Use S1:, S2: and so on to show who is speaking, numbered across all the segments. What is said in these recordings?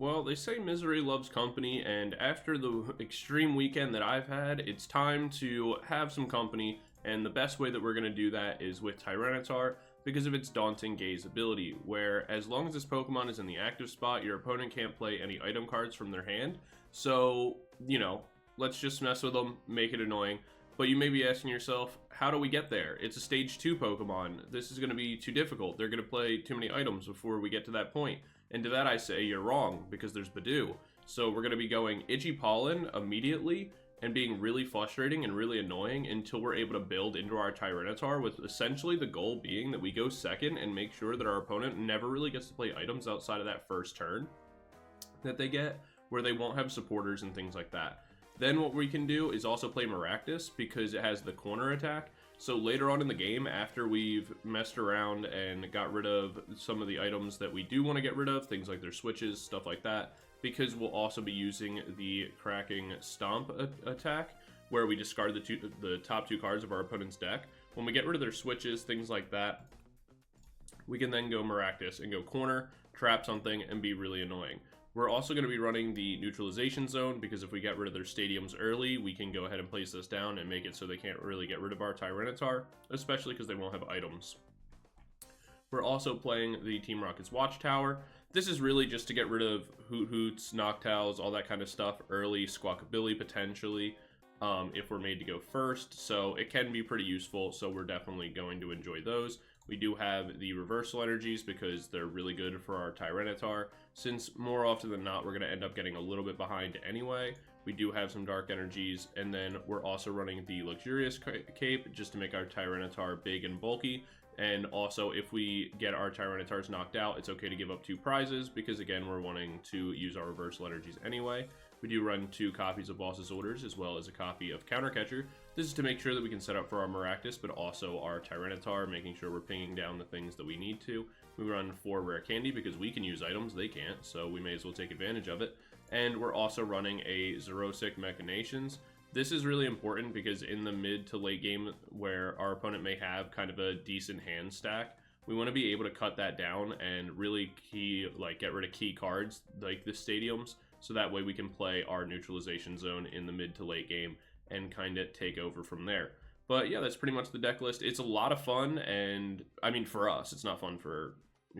S1: Well, they say misery loves company, and after the extreme weekend that I've had, it's time to have some company, and the best way that we're going to do that is with Tyranitar because of its Daunting Gaze ability, where as long as this Pokemon is in the active spot, your opponent can't play any item cards from their hand. So, you know, let's just mess with them, make it annoying. But you may be asking yourself, how do we get there? It's a stage 2 Pokemon. This is going to be too difficult. They're going to play too many items before we get to that point. And to that I say, you're wrong, because there's Budew. So we're going to be going Itchy Pollen immediately, and being really frustrating and really annoying until we're able to build into our Tyranitar, with essentially the goal being that we go second and make sure that our opponent never really gets to play items outside of that first turn that they get, where they won't have supporters and things like that. Then what we can do is also play Maractus because it has the corner attack. So later on in the game, after we've messed around and got rid of some of the items that we do want to get rid of, things like their switches, stuff like that, because we'll also be using the Cracking Stomp attack, where we discard the top 2 cards of our opponent's deck. When we get rid of their switches, things like that, we can then go Maractus and go corner, trap something, and be really annoying. We're also going to be running the Neutralization Zone, because if we get rid of their stadiums early, we can go ahead and place this down and make it so they can't really get rid of our Tyranitar, especially because they won't have items. We're also playing the Team Rocket's Watchtower. This is really just to get rid of Hoots, Noctowls, all that kind of stuff early, Squawkabilly potentially, if we're made to go first. So it can be pretty useful, so we're definitely going to enjoy those. We do have the reversal energies because they're really good for our Tyranitar, since more often than not we're going to end up getting a little bit behind anyway. We do have some dark energies, and then we're also running the luxurious cape just to make our Tyranitar big and bulky. And also, if we get our Tyranitars knocked out, it's okay to give up 2 prizes because, again, we're wanting to use our reversal energies anyway. We do run 2 copies of Boss's Orders as well as a copy of Countercatcher. This is to make sure that we can set up for our Maractus, but also our Tyranitar, making sure we're pinging down the things that we need to. We run 4 Rare Candy because we can use items, they can't, so we may as well take advantage of it. And we're also running a Xerosic Machinations. This is really important because in the mid to late game where our opponent may have kind of a decent hand stack, we want to be able to cut that down and really get rid of key cards like the stadiums, so that way we can play our Neutralization Zone in the mid to late game and kind of take over from there. But yeah, that's pretty much the deck list. It's a lot of fun, and I mean, for us, it's not fun for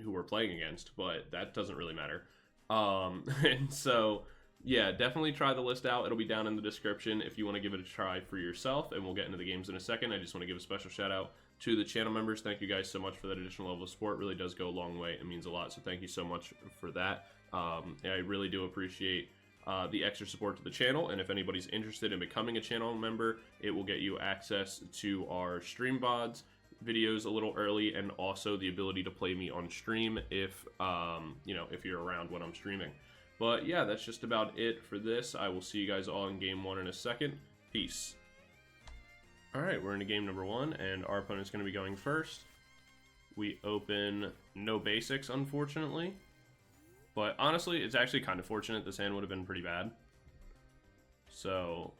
S1: who we're playing against, but that doesn't really matter. And so yeah, definitely try the list out. It'll be down in the description if you want to give it a try for yourself, and we'll get into the games in a second. I just want to give a special shout out to the channel members. Thank you guys so much for that additional level of support. It really does go a long way. It means a lot, so thank you so much for that. I really do appreciate the extra support to the channel, and if anybody's interested in becoming a channel member, it will get you access to our stream VODs, videos a little early, and also the ability to play me on stream if if you're around when I'm streaming. But yeah, that's just about it for this. I will see you guys all in game 1 in a second. Peace. Alright, we're into game number 1, and our opponent's going to be going first. We open no basics, unfortunately. But honestly, it's actually kind of fortunate. This hand would have been pretty bad. So,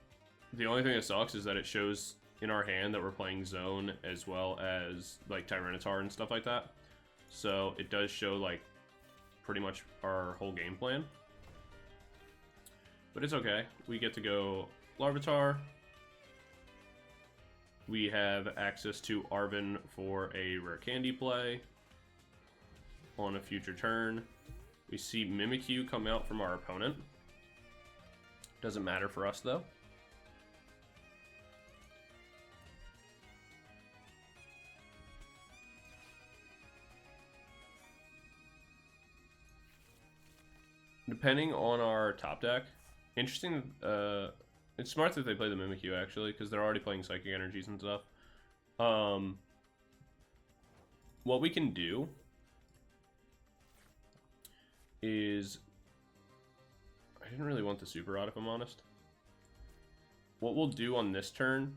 S1: the only thing that sucks is that it shows in our hand that we're playing Zone as well as like Tyranitar and stuff like that. So, it does show like pretty much our whole game plan. But it's okay. We get to go Larvitar. We have access to Arven for a Rare Candy play on a future turn. We see Mimikyu come out from our opponent. Doesn't matter for us though. Depending on our top deck, interesting, it's smart that they play the Mimikyu actually, because they're already playing Psychic Energies and stuff. What we can do is, I didn't really want the Super Rod if I'm honest. What we'll do on this turn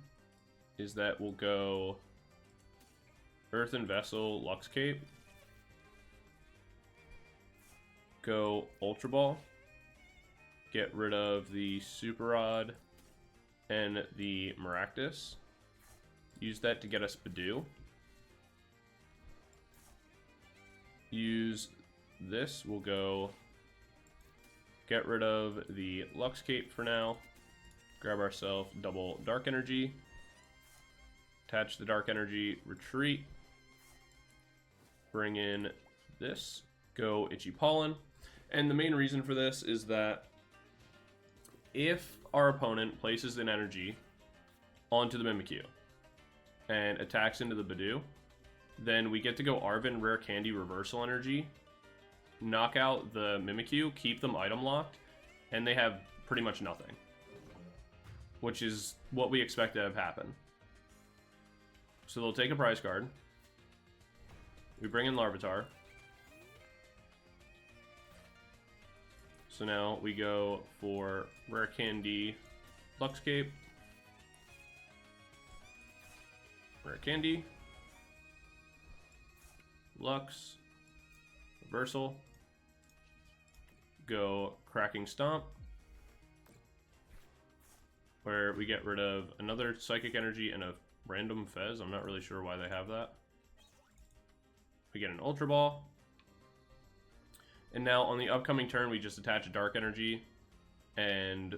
S1: is that we'll go Earthen Vessel Lux Cape, go Ultra Ball, get rid of the Super Rod and the Maractus, use that to get us Budew, use this, we'll go Get rid of the Lux Cape for now. Grab ourselves double Dark Energy. Attach the Dark Energy, retreat. Bring in this. Go Itchy Pollen. And the main reason for this is that if our opponent places an energy onto the Mimikyu and attacks into the Budew, then we get to go Arven Rare Candy Reversal Energy, knock out the Mimikyu, keep them item locked, and they have pretty much nothing. Which is what we expect to have happen. So they'll take a prize card. We bring in Larvitar. So now we go for Rare Candy, Lux Cape, Rare Candy, Lux, Reversal, go Cracking Stomp, where we get rid of another Psychic Energy and a random Fez. I'm not really sure why they have that. We get an Ultra Ball. And now on the upcoming turn, we just attach a Dark Energy and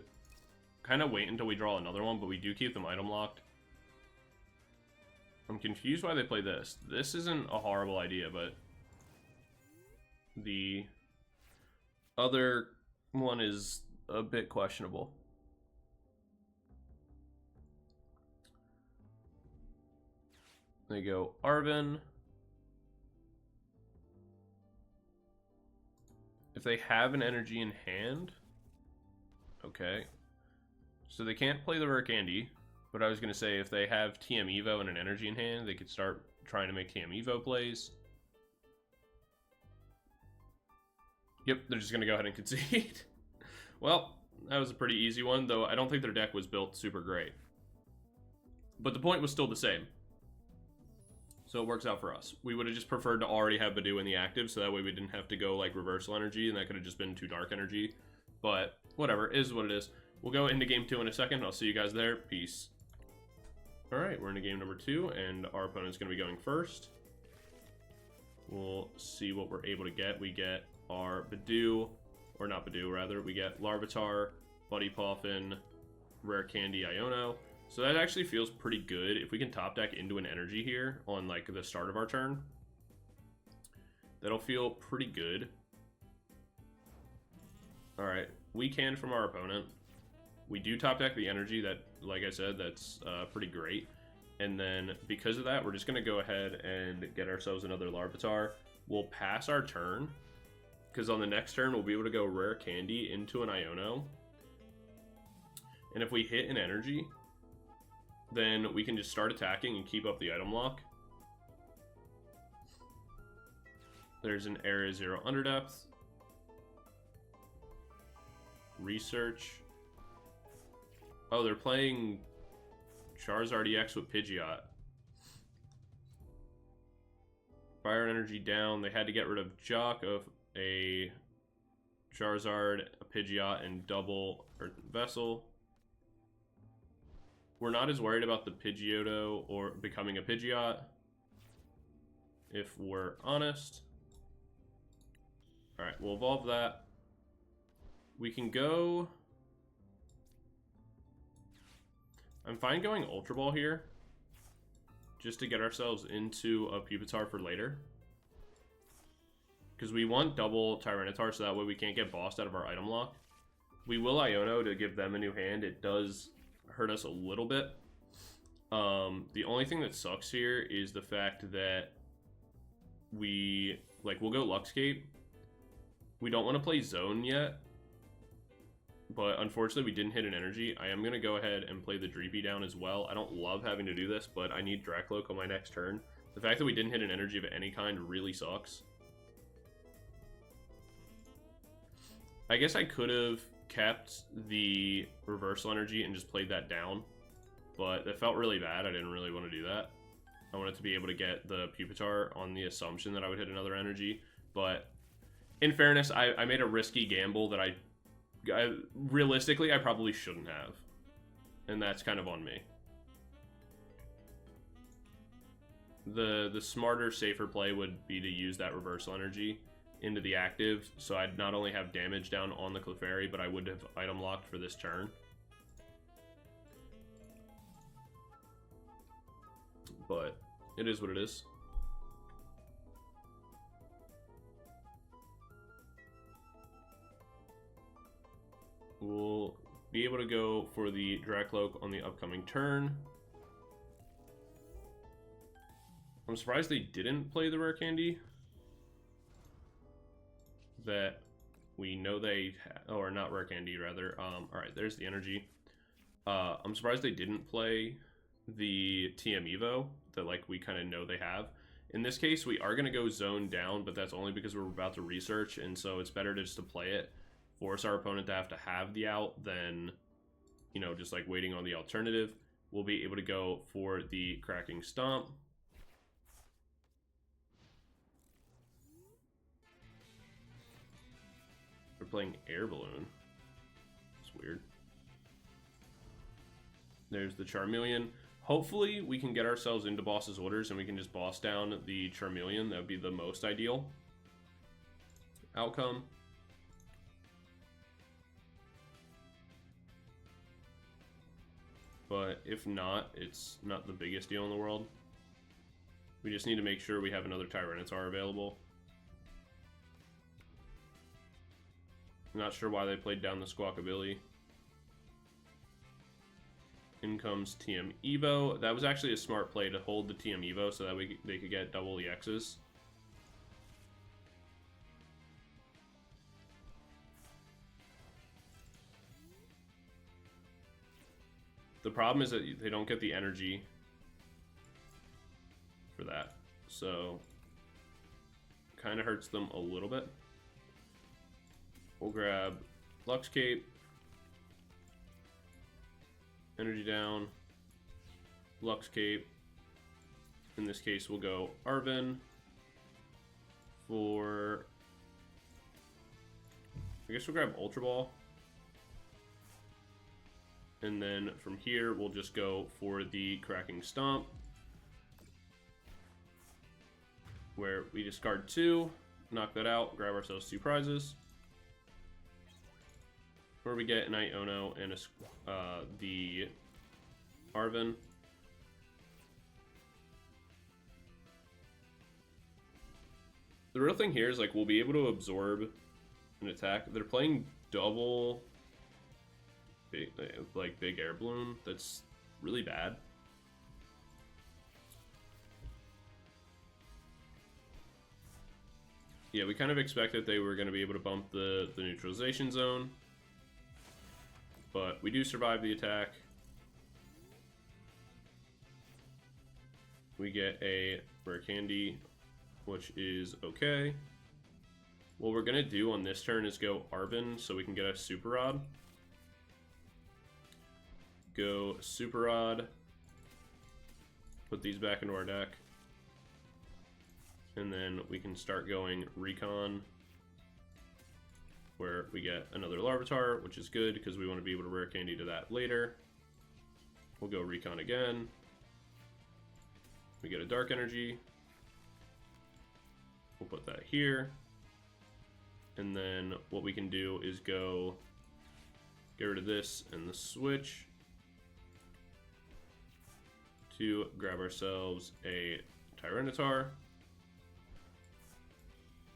S1: kind of wait until we draw another one, but we do keep them item locked. I'm confused why they play this. This isn't a horrible idea, but the other one is a bit questionable. They go Arven. If they have an energy in hand, okay. So they can't play the Rare Candy, but I was going to say if they have TM Evo and an energy in hand, they could start trying to make TM Evo plays. Yep, they're just going to go ahead and concede. Well, that was a pretty easy one, though I don't think their deck was built super great. But the point was still the same. So it works out for us. We would have just preferred to already have Budew in the active, so that way we didn't have to go like reversal energy, and that could have just been 2 dark energy. But whatever, is what it is. We'll go into game 2 in a second. I'll see you guys there. Peace. Alright, we're into game number 2, and our opponent's going to be going first. We'll see what we're able to get. We get our Budew, or not Budew, rather. We get Larvitar, Buddy Poffin, Rare Candy, Iono. So that actually feels pretty good. If we can top deck into an energy here on like the start of our turn, that'll feel pretty good. Alright, we can from our opponent. We do top deck the energy that, like I said, that's pretty great. And then because of that, we're just going to go ahead and get ourselves another Larvitar. We'll pass our turn, because on the next turn, we'll be able to go Rare Candy into an Iono. And if we hit an energy, then we can just start attacking and keep up the item lock. There's an Area 0 Underdepth. Research. Oh, they're playing Charizard EX with Pidgeot. Fire Energy down. They had to get rid of Jock of a Charizard, a Pidgeot, and double Earthen Vessel. We're not as worried about the Pidgeotto or becoming a Pidgeot, if we're honest. Alright, we'll evolve that. We can go... I'm fine going Ultra Ball here, just to get ourselves into a Pupitar for later. Because we want double Tyranitar, so that way we can't get bossed out of our item lock. We will Iono to give them a new hand. It does hurt us a little bit. The only thing that sucks here is the fact that we'll go Luxcape. We don't want to play Zone yet, but unfortunately we didn't hit an energy. I am going to go ahead and play the Dreepy down as well. I don't love having to do this, but I need Drakloak on my next turn. The fact that we didn't hit an energy of any kind really sucks. I guess I could have kept the reversal energy and just played that down, but that felt really bad. I didn't really want to do that. I wanted to be able to get the Pupitar on the assumption that I would hit another energy, but in fairness, I made a risky gamble that I realistically I probably shouldn't have, and that's kind of on me. The smarter, safer play would be to use that reversal energy into the active, so I'd not only have damage down on the Clefairy, but I would have item locked for this turn. But it is what it is. We'll be able to go for the Drakloak on the upcoming turn. I'm surprised they didn't play the Rare Candy. That we know they, or not Rare Candy, rather. Alright, there's the energy. I'm surprised they didn't play the TM Evo that like we kind of know they have. In this case, we are going to go zone down, but that's only because we're about to research, and so it's better just to play it, force our opponent to have the out than, you know, just like waiting on the alternative. We'll be able to go for the Cracking Stomp. We're playing Air Balloon. It's weird. There's the Charmeleon. Hopefully we can get ourselves into boss's orders and we can just boss down the Charmeleon. That would be the most ideal outcome. But if not, it's not the biggest deal in the world. We just need to make sure we have another Tyranitar available. I'm not sure why they played down the Squawkabilly. In comes TM Evo. That was actually a smart play to hold the TM Evo so that they could get double EXs. The problem is that they don't get the energy for that, so kind of hurts them a little bit. We'll grab Lux Cape, energy down, Lux Cape. In this case, we'll go Arven for, I guess we'll grab Ultra Ball. And then from here, we'll just go for the Cracking Stomp, where we discard 2, knock that out, grab ourselves 2 prizes. Where we get an Iono and the Arven. The real thing here is like we'll be able to absorb an attack. They're playing double big air balloon. That's really bad. Yeah, we kind of expected they were going to be able to bump the neutralization zone. But we do survive the attack. We get a Rare Candy, which is okay. What we're going to do on this turn is go Arven so we can get a Super Rod. Go Super Rod. Put these back into our deck. And then we can start going Recon, where we get another Larvitar, which is good because we want to be able to Rare Candy to that later. We'll go Recon again. We get a Dark Energy. We'll put that here. And then what we can do is go get rid of this and the Switch to grab ourselves a Tyranitar.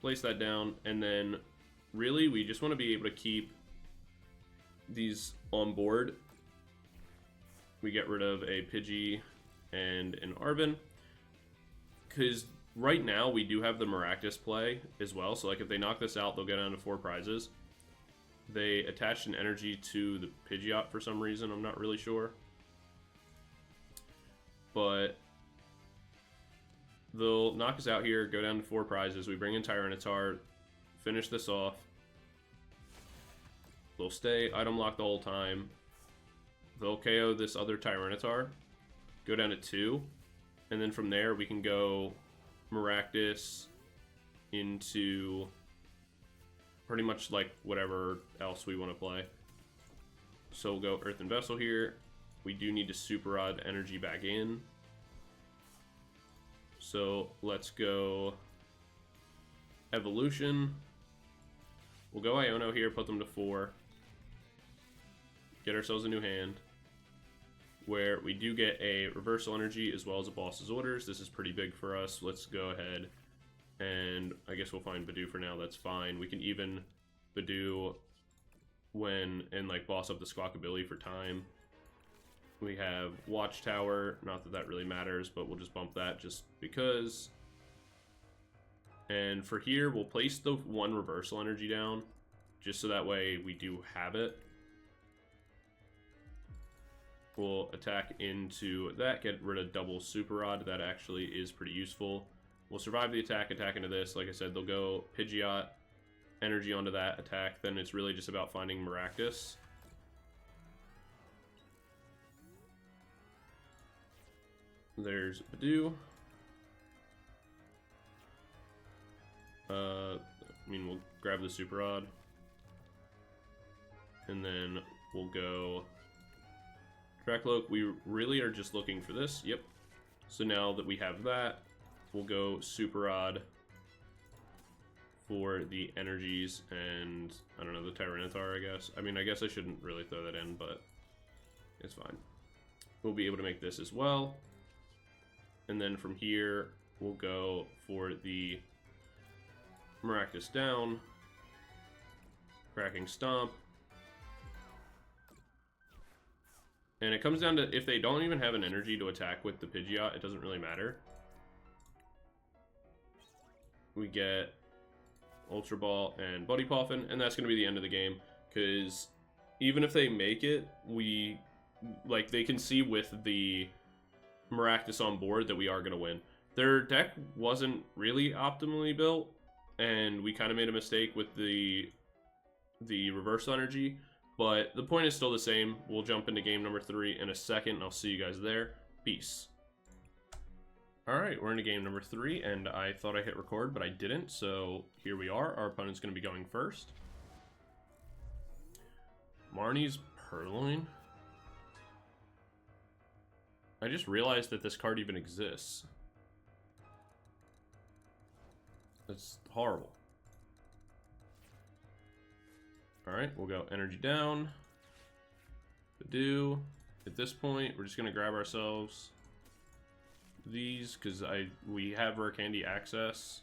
S1: Place that down, and then really, we just want to be able to keep these on board. We get rid of a Pidgey and an Arven, because right now we do have the Maractus play as well. So like if they knock this out, they'll get down to 4 prizes. They attached an energy to the Pidgeot for some reason. I'm not really sure, but they'll knock us out here, go down to 4 prizes. We bring in Tyranitar, finish this off. They'll stay item locked the whole time. They'll KO this other Tyranitar, go down to 2, and then from there we can go Maractus into pretty much like whatever else we want to play. So we'll go Earthen Vessel here. We do need to Super Rod energy back in. So let's go Evolution. We'll go Iono here, put them to 4. Get ourselves a new hand, where we do get a Reversal Energy as well as a Boss's Orders. This is pretty big for us. Let's go ahead and I guess we'll find Budew for now. That's fine. We can even Budew and like boss up the Squawkabilly for time. We have Watchtower. Not that that really matters, but we'll just bump that just because. And for here, we'll place the 1 Reversal Energy down, just so that way we do have it. We'll attack into that, get rid of double Super Rod. That actually is pretty useful. We'll survive the attack into this. Like I said, they'll go Pidgeot energy onto that attack. Then it's really just about finding Maractus. There's Budew. I mean, we'll grab the Super Rod. And then we'll go Drakloak. We really are just looking for this. Yep. So now that we have that, we'll go Super Rod for the energies and, I don't know, the Tyranitar, I guess. I mean, I guess I shouldn't really throw that in, but it's fine. We'll be able to make this as well. And then from here, we'll go for the Maractus down, Cracking Stomp. And it comes down to, if they don't even have an energy to attack with the Pidgeot, it doesn't really matter. We get Ultra Ball and Buddy Poffin, and that's going to be the end of the game. Because even if they make it, they can see with the Maractus on board that we are going to win. Their deck wasn't really optimally built, and we kind of made a mistake with the reverse energy, but the point is still the same. We'll jump into game number 3 in a second, and I'll see you guys there. Peace. Alright, we're into game number 3, and I thought I hit record, but I didn't, so here we are. Our opponent's going to be going first. Marnie's Purloin? I just realized that this card even exists. That's horrible. Alright, we'll go energy down. Budew. At this point, we're just going to grab ourselves these, because we have Rare Candy access.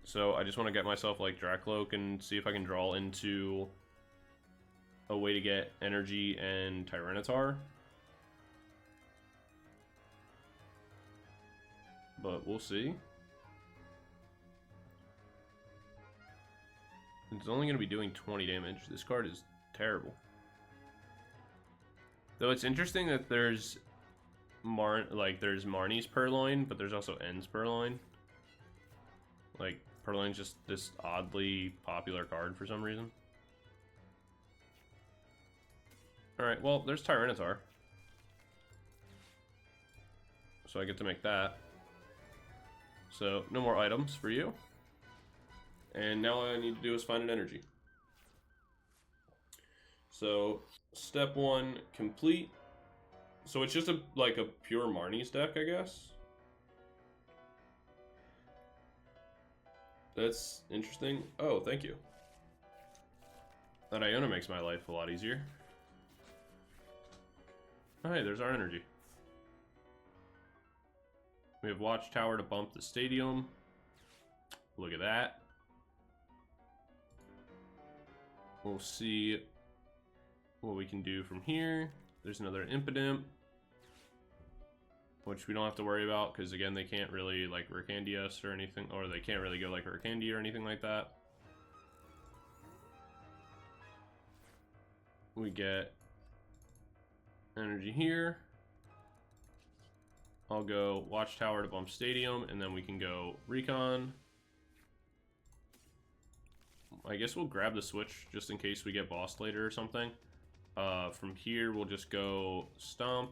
S1: So I just want to get myself like Drakloak and see if I can draw into a way to get energy and Tyranitar. But we'll see. It's only going to be doing 20 damage. This card is terrible. Though it's interesting that there's there's Marnie's Purloin, but there's also N's Purloin. Like, Purloin's just this oddly popular card for some reason. Alright, well, there's Tyranitar. So I get to make that. So, no more items for you. And now all I need to do is find an energy. So, step 1, complete. So it's just like a pure Marnie's deck, I guess. That's interesting. Oh, thank you. That Iono makes my life a lot easier. Oh, hey, there's our energy. We have Watchtower to bump the stadium. Look at that. We'll see what we can do from here. There's another Impidimp, which we don't have to worry about because, again, they can't really like Rare Candy us or anything, or they can't really go like Rare Candy or anything like that. We get energy here. I'll go Watchtower to bump Stadium, and then we can go Recon. I guess we'll grab the Switch just in case we get bossed later or something. From here, we'll just go Stomp.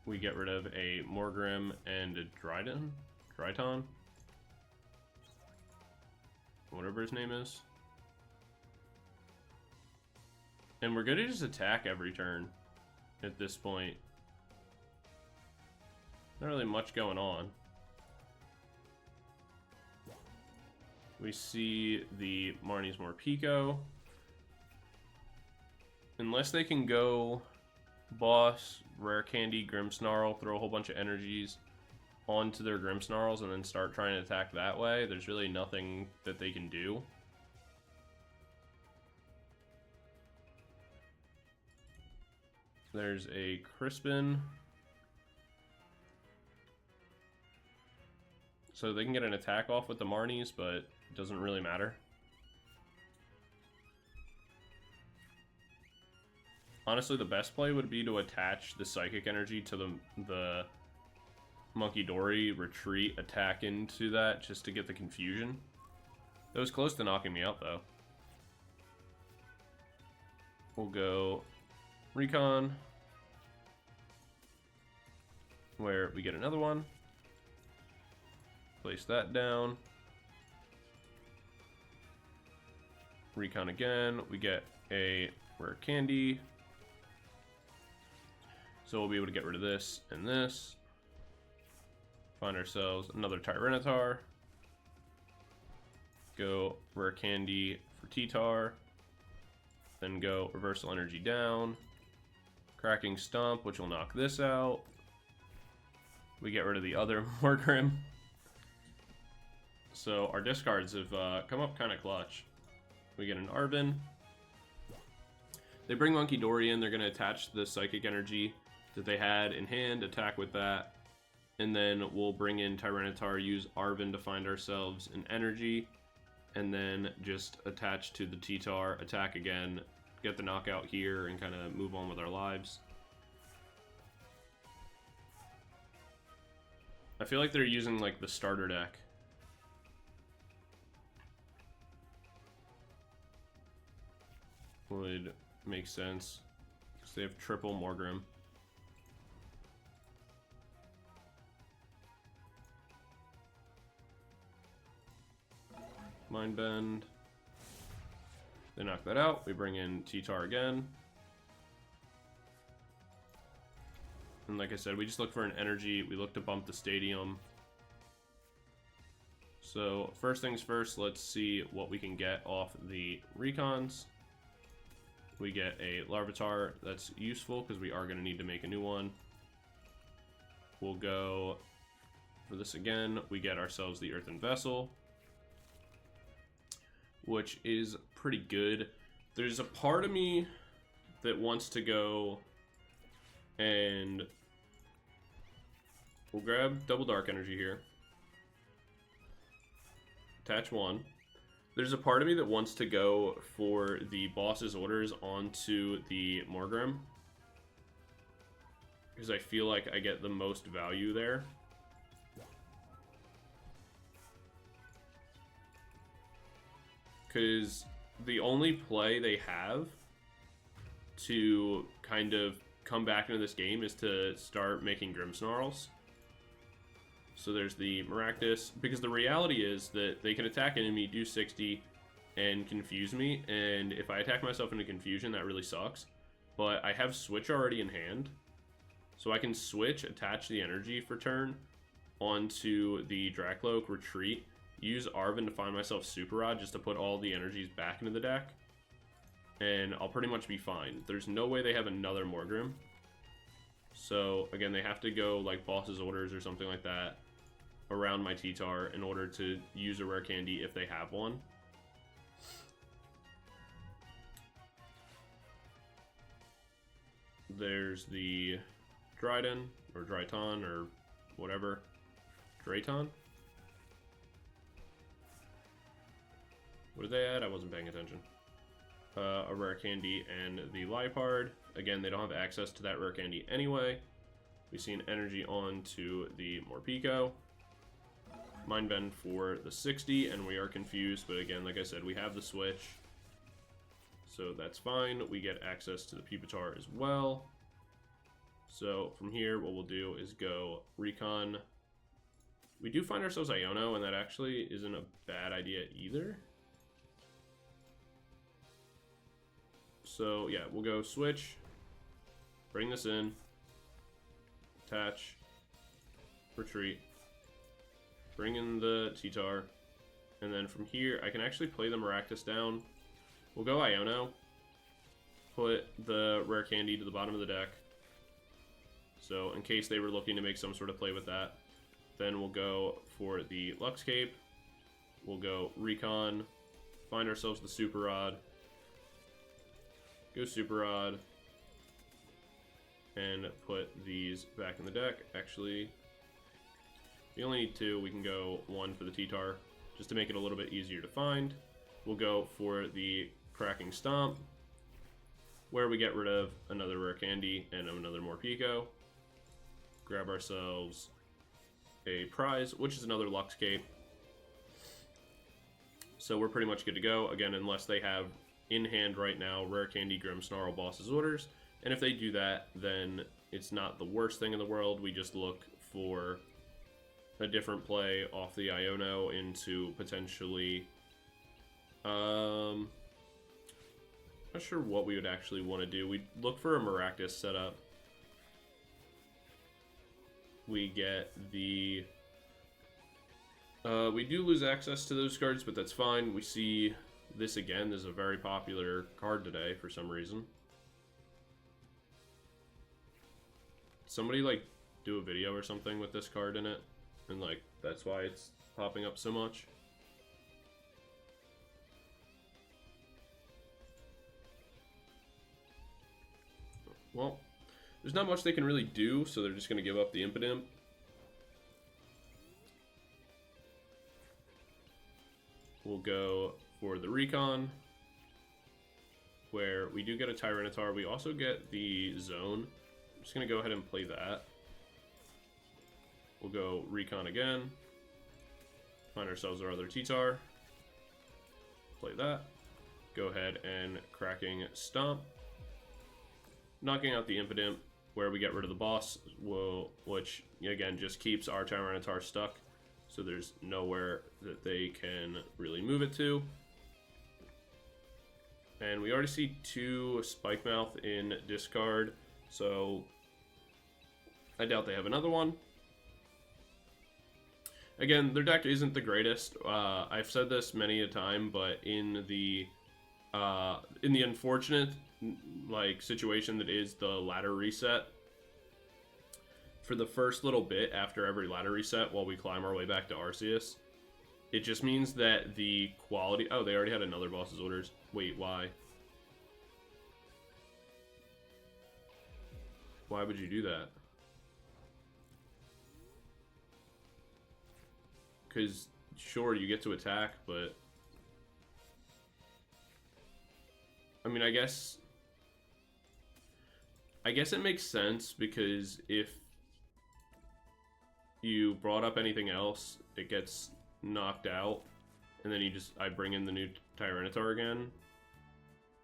S1: We get rid of a Morgrim and a Dryton? Whatever his name is. And we're gonna just attack every turn at this point. Not really much going on. We see the Marnie's Morpeko. Unless they can go Boss, Rare Candy, Grimmsnarl, throw a whole bunch of energies onto their Grimmsnarls and then start trying to attack that way, there's really nothing that they can do. There's a Crispin. So they can get an attack off with the Marnies, but it doesn't really matter. Honestly, the best play would be to attach the Psychic Energy to the Munkidori retreat attack into that just to get the confusion. It was close to knocking me out, though. We'll go Recon, where we get another one. Place that down. Recon again. We get a Rare Candy. So we'll be able to get rid of this and this. Find ourselves another Tyranitar. Go Rare Candy for T-Tar. Then go Reversal Energy down. Cracking Stomp, which will knock this out. We get rid of the other Morgrim. So our discards have come up kind of clutch. We get an Arven. They bring Munkidori in. They're going to attach the Psychic Energy that they had in hand, attack with that. And then we'll bring in Tyranitar, use Arven to find ourselves an energy. And then just attach to the T-Tar, attack again, get the knockout here, and kind of move on with our lives. I feel like they're using like the starter deck. Would make sense because they have triple Morgrim. Mind Bend. They knock that out. We bring in T-Tar again. And like I said, we just look for an energy. We look to bump the stadium. So first things first, let's see what we can get off the Recons. We get a Larvitar. That's useful because we are going to need to make a new one. We'll go for this again. We get ourselves the Earthen Vessel, which is pretty good. There's a part of me that wants to go and we'll grab Double Dark Energy here. Attach one. There's a part of me that wants to go for the boss's orders onto the Morgrim, because I feel like I get the most value there. Because the only play they have to kind of come back into this game is to start making Grimmsnarls. So there's the Maractus, because the reality is that they can attack enemy, do 60, and confuse me, and if I attack myself into confusion, that really sucks. But I have Switch already in hand, so I can switch, attach the energy for turn onto the Drakloak, retreat, use Arven to find myself Super Rod just to put all the energies back into the deck, and I'll pretty much be fine. There's no way they have another Morgrim. So again, they have to go like boss's orders or something like that around my T-Tar in order to use a Rare Candy if they have one. There's the Dryden, or Dryton, or whatever. Drayton? What are they at? I wasn't paying attention. A Rare Candy and the Liepard. Again, they don't have access to that Rare Candy anyway. We see an energy on to the Morpeko. Mind Bend for the 60, and we are confused, but again, like I said, we have the switch. So that's fine. We get access to the Pupitar as well. So from here, what we'll do is go Recon. We do find ourselves Iono, and that actually isn't a bad idea either. So yeah, we'll go switch, bring this in, attach, retreat, bring in the T-Tar, and then from here I can actually play the Maractus down. We'll go Iono, put the Rare Candy to the bottom of the deck, so in case they were looking to make some sort of play with that. Then we'll go for the Lux Cape, we'll go Recon, find ourselves the Super Rod, go Super Rod, and put these back in the deck. Actually, we only need 2. We can go 1 for the T-Tar, just to make it a little bit easier to find. We'll go for the Cracking Stomp, where we get rid of another Rare Candy and another Morpeko. Grab ourselves a prize, which is another Lux Cape. So we're pretty much good to go. Again, unless they have in hand right now Rare Candy, Grimmsnarl, Boss's Orders. And if they do that, then it's not the worst thing in the world. We just look for a different play off the Iono into potentially... not sure what we would actually want to do. We'd look for a Maractus setup. We get the... we do lose access to those cards, but that's fine. We see this again. This is a very popular card today for some reason. Somebody, like, do a video or something with this card in it, and, like, that's why it's popping up so much. Well, there's not much they can really do, so they're just going to give up the Impidimp. We'll go for the Recon, where we do get a Tyranitar. We also get the Zone. I'm just going to go ahead and play that. We'll go Recon again. Find ourselves our other T-Tar. Play that. Go ahead and Cracking Stomp. Knocking out the Impidimp, where we get rid of the boss, which, again, just keeps our Tyranitar stuck. So there's nowhere that they can really move it to. And we already see 2 Spike Mouth in discard, so I doubt they have another one. Again, their deck isn't the greatest. I've said this many a time, but in the unfortunate situation that is the ladder reset, for the first little bit after every ladder reset while we climb our way back to Arceus, it just means that the quality... Oh, they already had another Boss's Orders. Wait, why? Why would you do that? Because, sure, you get to attack, but... I mean, I guess it makes sense, because if you brought up anything else, it gets knocked out, and then I bring in the new Tyranitar again.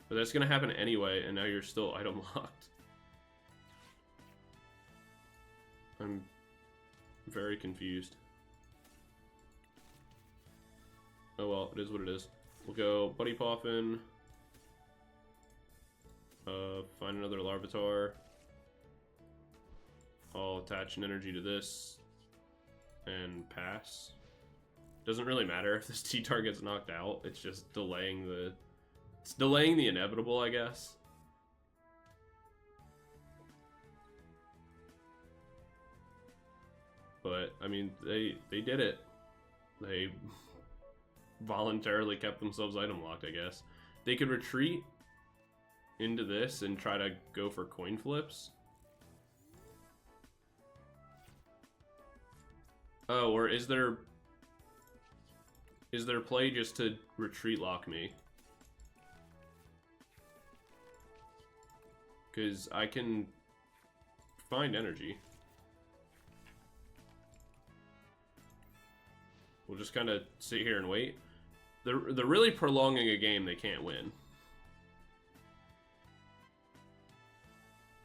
S1: But that's gonna happen anyway, and now you're still item locked. I'm very confused. Oh well, it is what it is. We'll go Buddy Poffin. Find another Larvitar. I'll attach an energy to this and pass. Doesn't really matter if this T-Tar gets knocked out. It's just delaying the inevitable, I guess. But I mean, they did it. They voluntarily kept themselves item locked, I guess. They could retreat into this and try to go for coin flips. Oh, or is there play just to retreat lock me? Because I can find energy. We'll just kind of sit here and wait. They're really prolonging a game they can't win,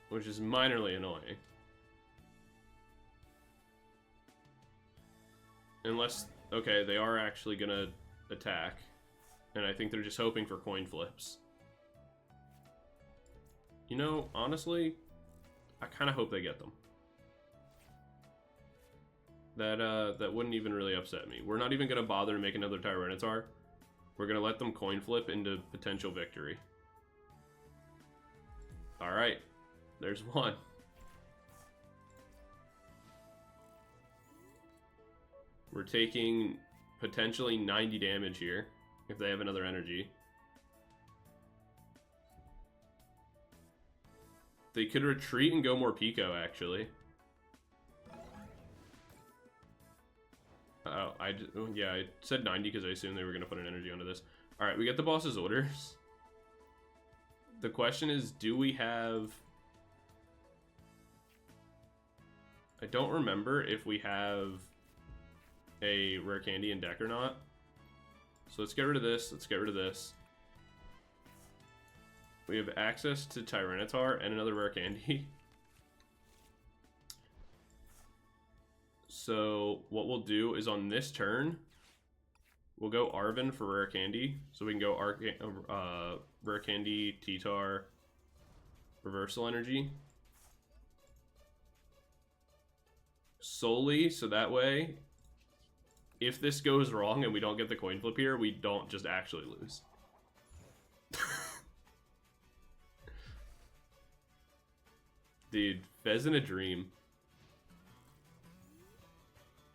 S1: which is minorly annoying. Unless, okay, they are actually gonna attack, and I think they're just hoping for coin flips. You know, honestly, I kind of hope they get them. That wouldn't even really upset me. We're not even gonna bother to make another Tyranitar. We're gonna let them coin flip into potential victory. Alright. There's one. We're taking potentially 90 damage here if they have another energy. They could retreat and go more Pico, actually. Oh, yeah, I said 90 because I assumed they were going to put an energy onto this. Alright, we get the boss's orders. The question is, do we have... I don't remember if we have a Rare Candy in deck or not. So let's get rid of this. Let's get rid of this. We have access to Tyranitar and another Rare Candy. So what we'll do is on this turn, we'll go Arven for Rare Candy. So we can go Rare Candy, T-Tar, Reversal Energy. Solely, so that way, if this goes wrong and we don't get the coin flip here, we don't just actually lose. Dude, Fez in a dream.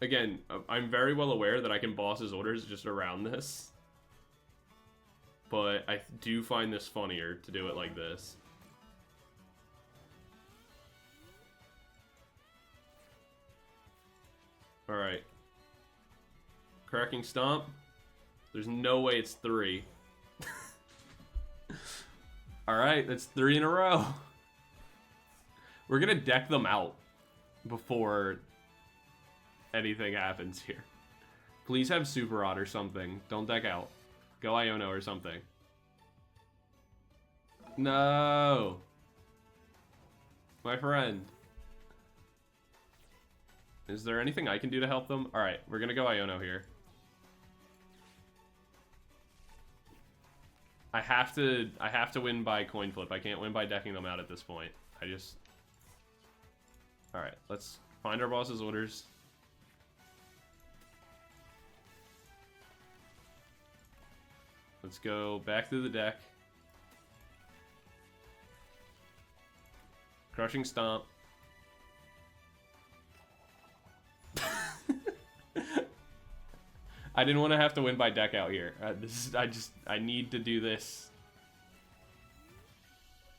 S1: Again, I'm very well aware that I can boss his orders just around this. But I do find this funnier to do it like this. Alright. Cracking Stomp. There's no way it's 3. Alright, that's 3 in a row. We're gonna deck them out before anything happens here. Please have Super Rod or something. Don't deck out. Go Iono or something. No! My friend. Is there anything I can do to help them? Alright, we're gonna go Iono here. I have to win by coin flip. I can't win by decking them out at this point. Alright, let's find our boss's orders. Let's go back through the deck. Crushing Stomp. I didn't want to have to win by deck out here. I need to do this.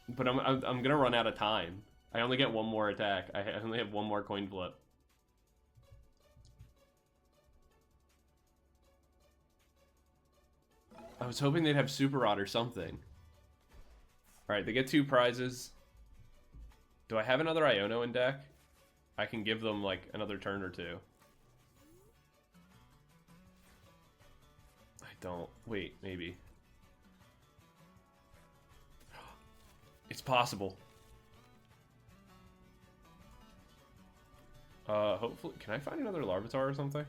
S1: But I'm gonna run out of time. I only get one more attack. I only have one more coin flip. I was hoping they'd have Super Rod or something. Alright, they get 2 prizes. Do I have another Iono in deck? I can give them, like, another turn or 2. I don't. Wait, maybe. It's possible. Hopefully... Can I find another Larvitar or something?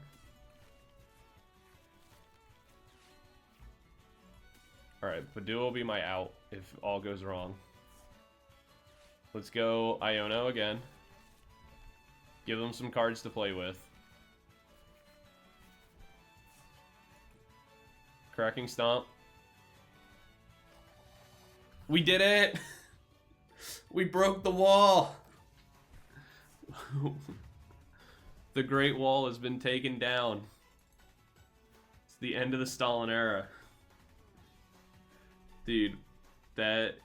S1: Alright, Budew will be my out if all goes wrong. Let's go Iono again. Give them some cards to play with. Cracking Stomp. We did it! We broke the wall! The Great Wall has been taken down. It's the end of the Stalin era. Dude, that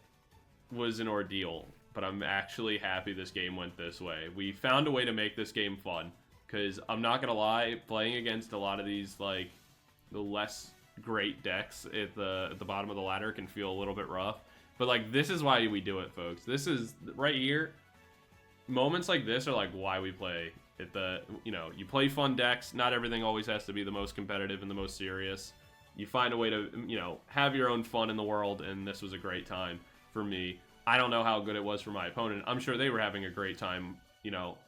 S1: was an ordeal, but I'm actually happy this game went this way. We found a way to make this game fun, because I'm not gonna lie, playing against a lot of these, like, the less great decks at the bottom of the ladder can feel a little bit rough. But, like, this is why we do it, folks. This is, right here, moments like this are, like, why we play at the, you know, you play fun decks. Not everything always has to be the most competitive and the most serious. You find a way to, you know, have your own fun in the world, and this was a great time for me. I don't know how good it was for my opponent. I'm sure they were having a great time, you know,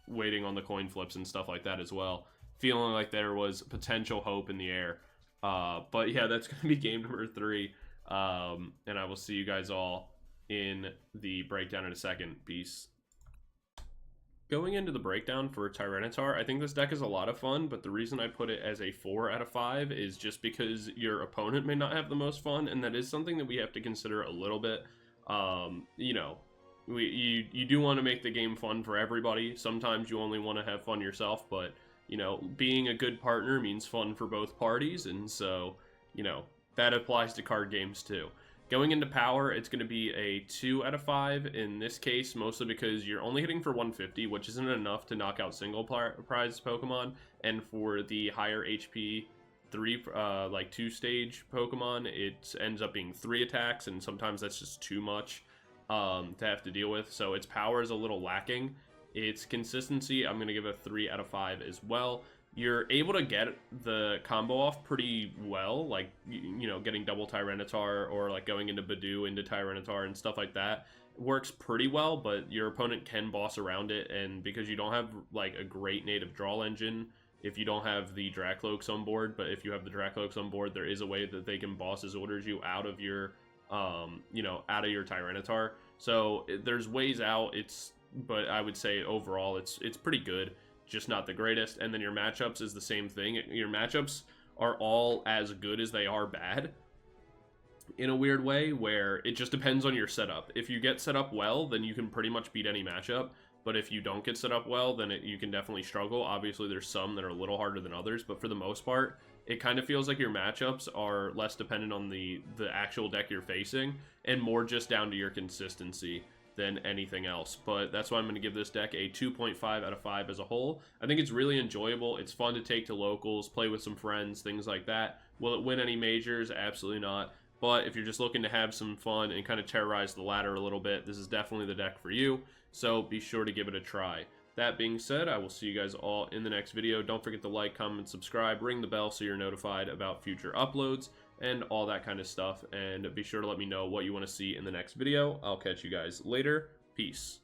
S1: waiting on the coin flips and stuff like that as well. Feeling like there was potential hope in the air. But yeah, that's going to be game number 3. And I will see you guys all in the breakdown in a second. Peace. Going into the breakdown for Tyranitar, I think this deck is a lot of fun, but the reason I put it as a 4 out of 5 is just because your opponent may not have the most fun, and that is something that we have to consider a little bit. You know, you do want to make the game fun for everybody. Sometimes you only want to have fun yourself, but, you know, being a good partner means fun for both parties, and so, you know, that applies to card games too. Going into power, it's going to be a 2 out of 5 in this case, mostly because you're only hitting for 150, which isn't enough to knock out single prize Pokemon, and for the higher HP 2-stage Pokemon, it ends up being 3 attacks, and sometimes that's just too much to have to deal with, so its power is a little lacking. Its consistency, I'm going to give a 3 out of 5 as well. You're able to get the combo off pretty well, like, you know, getting double Tyranitar or like going into Budew into Tyranitar and stuff like that works pretty well, but your opponent can boss around it, and because you don't have like a great native draw engine, if you don't have the Drakloaks on board, but if you have the Drakloaks on board, there is a way that they can boss his orders you out of your, you know, out of your Tyranitar. So there's ways out. But I would say overall it's pretty good, just not the greatest. And then your matchups is the same thing. Your matchups are all as good as they are bad, in a weird way, where it just depends on your setup. If you get set up well, then you can pretty much beat any matchup. But if you don't get set up well, then you can definitely struggle. Obviously, there's some that are a little harder than others, but for the most part, it kind of feels like your matchups are less dependent on the actual deck you're facing, and more just down to your consistency than anything else. But that's why I'm going to give this deck a 2.5 out of 5 as a whole. I think it's really enjoyable. It's fun to take to locals, play with some friends, things like that. Will it win any majors? Absolutely not. But if you're just looking to have some fun and kind of terrorize the ladder a little bit, this is definitely the deck for you. So be sure to give it a try. That being said, I will see you guys all in the next video. Don't forget to like, comment, subscribe, ring the bell so you're notified about future uploads and all that kind of stuff. And be sure to let me know what you want to see in the next video. I'll catch you guys later. Peace.